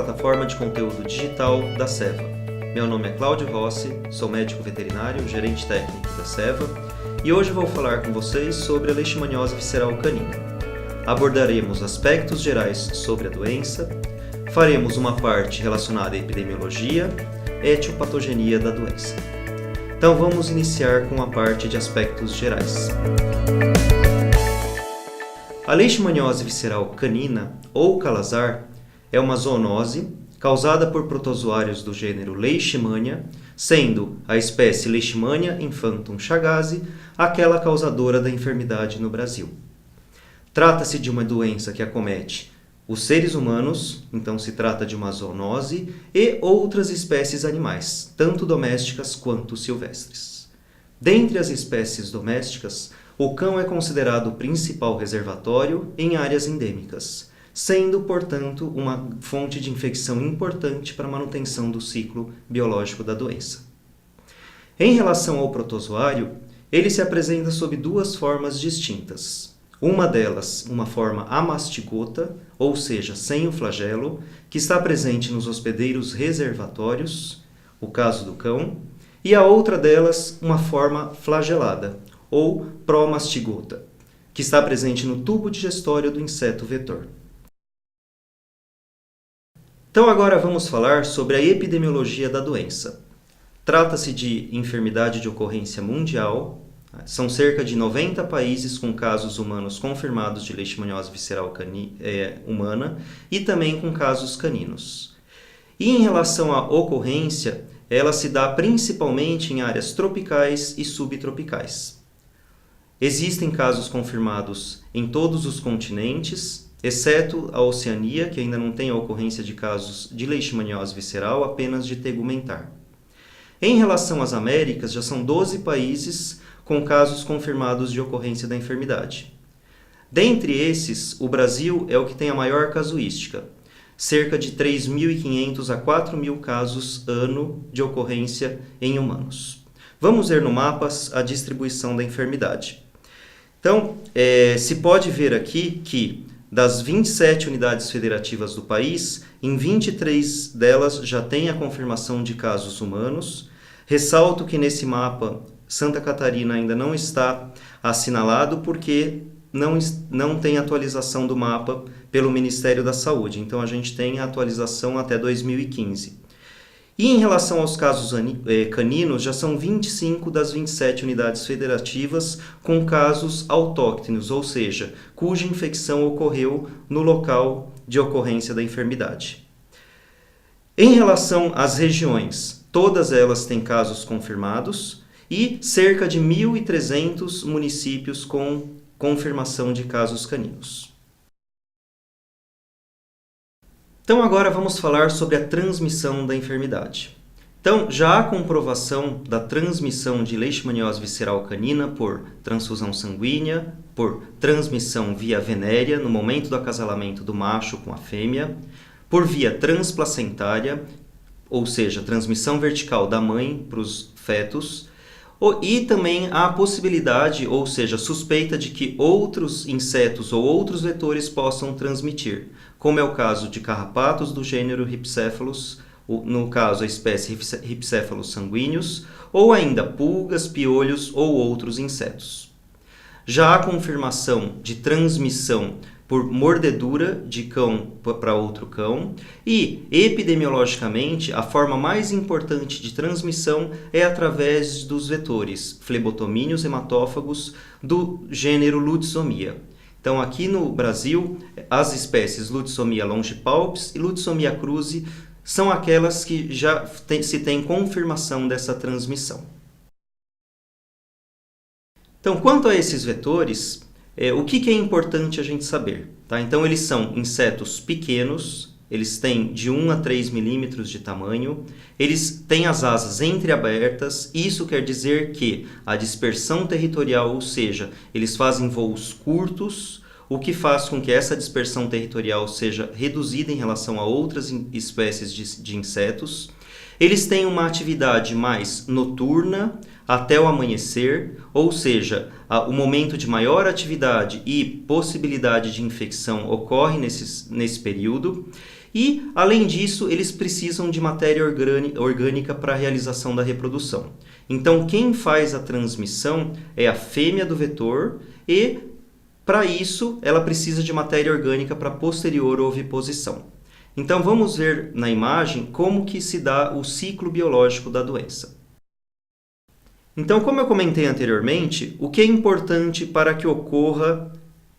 plataforma de conteúdo digital da Seva. Meu nome é Cláudio Rossi, sou médico veterinário, gerente técnico da Seva, e hoje vou falar com vocês sobre a leishmaniose visceral canina. Abordaremos aspectos gerais sobre a doença, faremos uma parte relacionada à epidemiologia, etiopatogenia da doença. Então vamos iniciar com a parte de aspectos gerais. A leishmaniose visceral canina, ou calazar, é uma zoonose causada por protozoários do gênero Leishmania, sendo a espécie Leishmania infantum chagas aquela causadora da enfermidade no Brasil. Trata-se de uma doença que acomete os seres humanos, então se trata de uma zoonose, e outras espécies animais, tanto domésticas quanto silvestres. Dentre as espécies domésticas, o cão é considerado o principal reservatório em áreas endêmicas, sendo, portanto, uma fonte de infecção importante para a manutenção do ciclo biológico da doença. Em relação ao protozoário, ele se apresenta sob duas formas distintas. Uma delas, uma forma amastigota, ou seja, sem o flagelo, que está presente nos hospedeiros reservatórios, o caso do cão, e a outra delas, uma forma flagelada, ou promastigota, que está presente no tubo digestório do inseto vetor. Então agora vamos falar sobre a epidemiologia da doença. Trata-se de enfermidade de ocorrência mundial. São cerca de 90 países com casos humanos confirmados de leishmaniose visceral humana e também com casos caninos. E em relação à ocorrência, ela se dá principalmente em áreas tropicais e subtropicais. Existem casos confirmados em todos os continentes, exceto a Oceania, que ainda não tem a ocorrência de casos de leishmaniose visceral, apenas de tegumentar. Em relação às Américas, já são 12 países com casos confirmados de ocorrência da enfermidade. Dentre esses, o Brasil é o que tem a maior casuística, cerca de 3.500 a 4.000 casos ano de ocorrência em humanos. Vamos ver no mapa a distribuição da enfermidade. Então, se pode ver aqui que das 27 unidades federativas do país, em 23 delas já tem a confirmação de casos humanos. Ressalto que nesse mapa Santa Catarina ainda não está assinalado porque não tem atualização do mapa pelo Ministério da Saúde. Então a gente tem a atualização até 2015. E em relação aos casos caninos, já são 25 das 27 unidades federativas com casos autóctones, ou seja, cuja infecção ocorreu no local de ocorrência da enfermidade. Em relação às regiões, todas elas têm casos confirmados e cerca de 1.300 municípios com confirmação de casos caninos. Então agora vamos falar sobre a transmissão da enfermidade. Então já há comprovação da transmissão de leishmaniose visceral canina por transfusão sanguínea, por transmissão via venérea no momento do acasalamento do macho com a fêmea, por via transplacentária, ou seja, transmissão vertical da mãe para os fetos, e também há a possibilidade, ou seja, suspeita de que outros insetos ou outros vetores possam transmitir, como é o caso de carrapatos do gênero Rhipicephalus, no caso a espécie Rhipicephalus sanguineus, ou ainda pulgas, piolhos ou outros insetos. Já há confirmação de transmissão por mordedura de cão para outro cão e, epidemiologicamente, a forma mais importante de transmissão é através dos vetores flebotomíneos hematófagos do gênero Lutzomia. Então, aqui no Brasil, as espécies Lutzomia longipalpis e Lutzomia cruzi são aquelas que já se tem confirmação dessa transmissão. Então, quanto a esses vetores, o que é importante a gente saber? Tá? Então, eles são insetos pequenos, eles têm de 1 a 3 milímetros de tamanho, eles têm as asas entreabertas, isso quer dizer que a dispersão territorial, ou seja, eles fazem voos curtos, o que faz com que essa dispersão territorial seja reduzida em relação a outras espécies de insetos. Eles têm uma atividade mais noturna até o amanhecer, ou seja, o momento de maior atividade e possibilidade de infecção ocorre nesse período. E, além disso, eles precisam de matéria orgânica para a realização da reprodução. Então, quem faz a transmissão é a fêmea do vetor e, para isso, ela precisa de matéria orgânica para posterior oviposição. Então, vamos ver na imagem como que se dá o ciclo biológico da doença. Então, como eu comentei anteriormente, o que é importante para que ocorra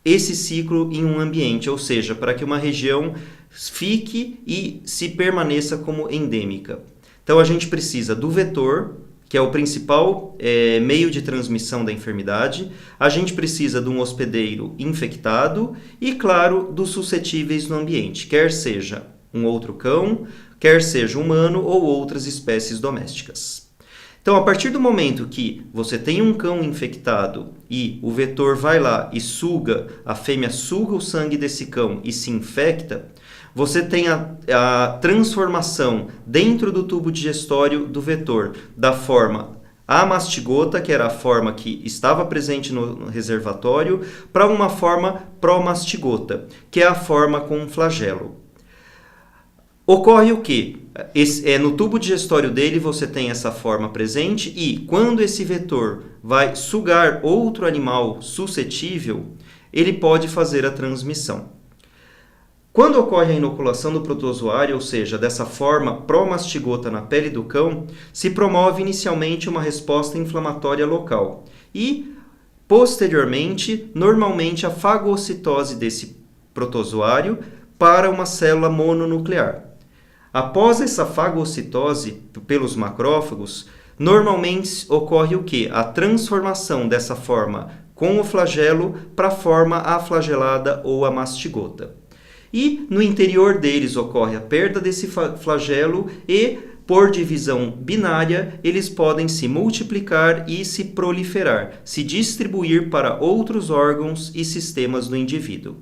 esse ciclo em um ambiente, ou seja, para que uma região fique e se permaneça como endêmica. Então, a gente precisa do vetor, que é o principal meio de transmissão da enfermidade. A gente precisa de um hospedeiro infectado e, claro, dos suscetíveis no ambiente, quer seja um outro cão, quer seja humano ou outras espécies domésticas. Então, a partir do momento que você tem um cão infectado e o vetor vai lá e a fêmea suga o sangue desse cão e se infecta, você tem a transformação dentro do tubo digestório do vetor da forma amastigota, que era a forma que estava presente no reservatório, para uma forma promastigota, que é a forma com flagelo. Ocorre o quê? No tubo digestório dele você tem essa forma presente e quando esse vetor vai sugar outro animal suscetível, ele pode fazer a transmissão. Quando ocorre a inoculação do protozoário, ou seja, dessa forma promastigota na pele do cão, se promove inicialmente uma resposta inflamatória local e, posteriormente, normalmente a fagocitose desse protozoário para uma célula mononuclear. Após essa fagocitose pelos macrófagos, normalmente ocorre o quê? A transformação dessa forma com o flagelo para a forma aflagelada ou amastigota. E no interior deles ocorre a perda desse flagelo e, por divisão binária, eles podem se multiplicar e se proliferar, se distribuir para outros órgãos e sistemas do indivíduo.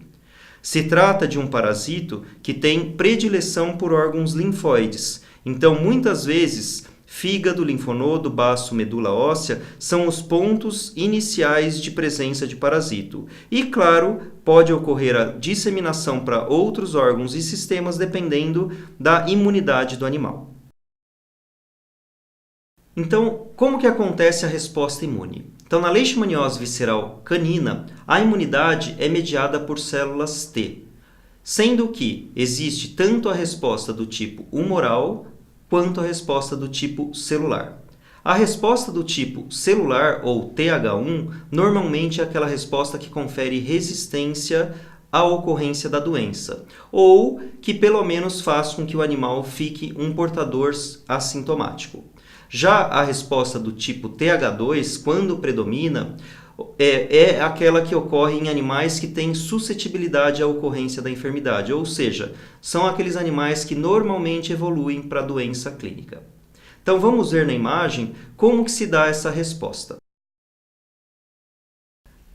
Se trata de um parasito que tem predileção por órgãos linfóides, então muitas vezes fígado, linfonodo, baço, medula óssea são os pontos iniciais de presença de parasito. E, claro, pode ocorrer a disseminação para outros órgãos e sistemas dependendo da imunidade do animal. Então, como que acontece a resposta imune? Então, na leishmaniose visceral canina, a imunidade é mediada por células T, sendo que existe tanto a resposta do tipo humoral quanto a resposta do tipo celular. A resposta do tipo celular, ou TH1, normalmente é aquela resposta que confere resistência à ocorrência da doença, ou que pelo menos faz com que o animal fique um portador assintomático. Já a resposta do tipo TH2, quando predomina, é aquela que ocorre em animais que têm suscetibilidade à ocorrência da enfermidade, ou seja, são aqueles animais que normalmente evoluem para a doença clínica. Então vamos ver na imagem como que se dá essa resposta.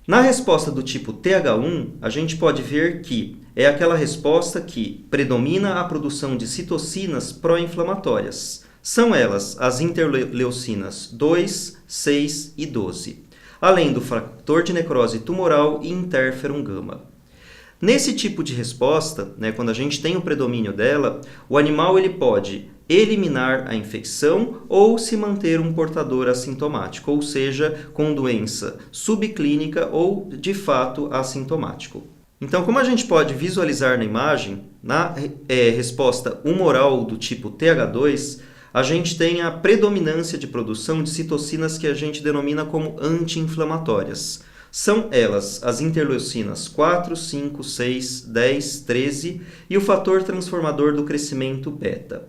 Na resposta do tipo TH1, a gente pode ver que é aquela resposta que predomina a produção de citocinas pró-inflamatórias. São elas as interleucinas 2, 6 e 12. Além do fator de necrose tumoral e interferon gama. Nesse tipo de resposta, quando a gente tem o predomínio dela, o animal ele pode eliminar a infecção ou se manter um portador assintomático, ou seja, com doença subclínica ou, de fato, assintomático. Então, como a gente pode visualizar na imagem, na resposta humoral do tipo TH2, a gente tem a predominância de produção de citocinas que a gente denomina como anti-inflamatórias. São elas as interleucinas 4, 5, 6, 10, 13 e o fator transformador do crescimento beta.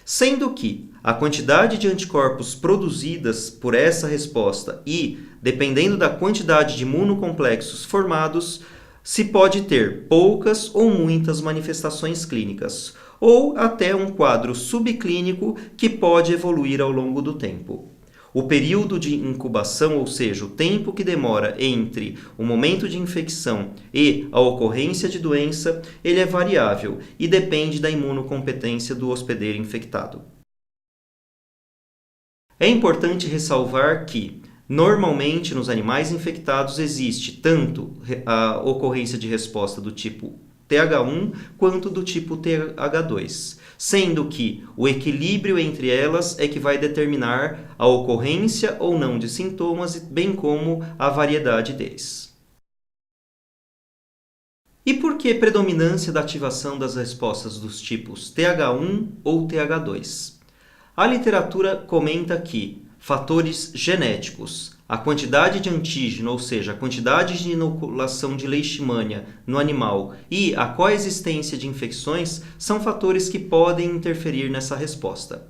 Sendo que a quantidade de anticorpos produzidas por essa resposta e, dependendo da quantidade de imunocomplexos formados, se pode ter poucas ou muitas manifestações clínicas, ou até um quadro subclínico que pode evoluir ao longo do tempo. O período de incubação, ou seja, o tempo que demora entre o momento de infecção e a ocorrência de doença, ele é variável e depende da imunocompetência do hospedeiro infectado. É importante ressalvar que, normalmente, nos animais infectados existe tanto a ocorrência de resposta do tipo TH1 quanto do tipo TH2, sendo que o equilíbrio entre elas é que vai determinar a ocorrência ou não de sintomas, bem como a variedade deles. E por que predominância da ativação das respostas dos tipos TH1 ou TH2? A literatura comenta que fatores genéticos, a quantidade de antígeno, ou seja, a quantidade de inoculação de leishmania no animal e a coexistência de infecções são fatores que podem interferir nessa resposta.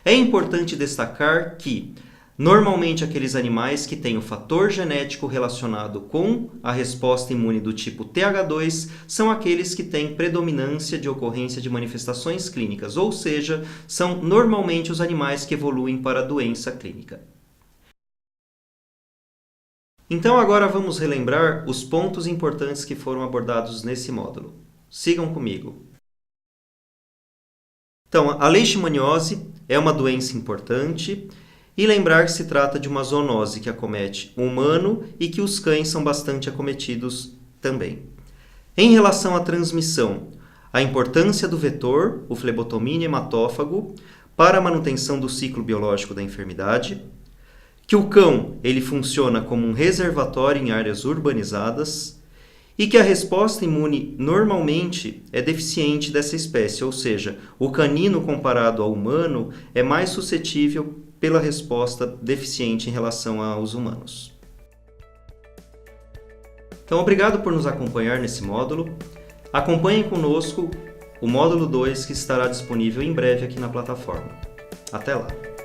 É importante destacar que, normalmente, aqueles animais que têm o fator genético relacionado com a resposta imune do tipo TH2 são aqueles que têm predominância de ocorrência de manifestações clínicas, ou seja, são normalmente os animais que evoluem para a doença clínica. Então agora vamos relembrar os pontos importantes que foram abordados nesse módulo. Sigam comigo. Então, a leishmaniose é uma doença importante e lembrar que se trata de uma zoonose que acomete o humano e que os cães são bastante acometidos também. Em relação à transmissão, a importância do vetor, o flebotomínio hematófago, para a manutenção do ciclo biológico da enfermidade, que o cão ele funciona como um reservatório em áreas urbanizadas e que a resposta imune normalmente é deficiente dessa espécie, ou seja, o canino comparado ao humano é mais suscetível pela resposta deficiente em relação aos humanos. Então, obrigado por nos acompanhar nesse módulo. Acompanhem conosco o módulo 2 que estará disponível em breve aqui na plataforma. Até lá!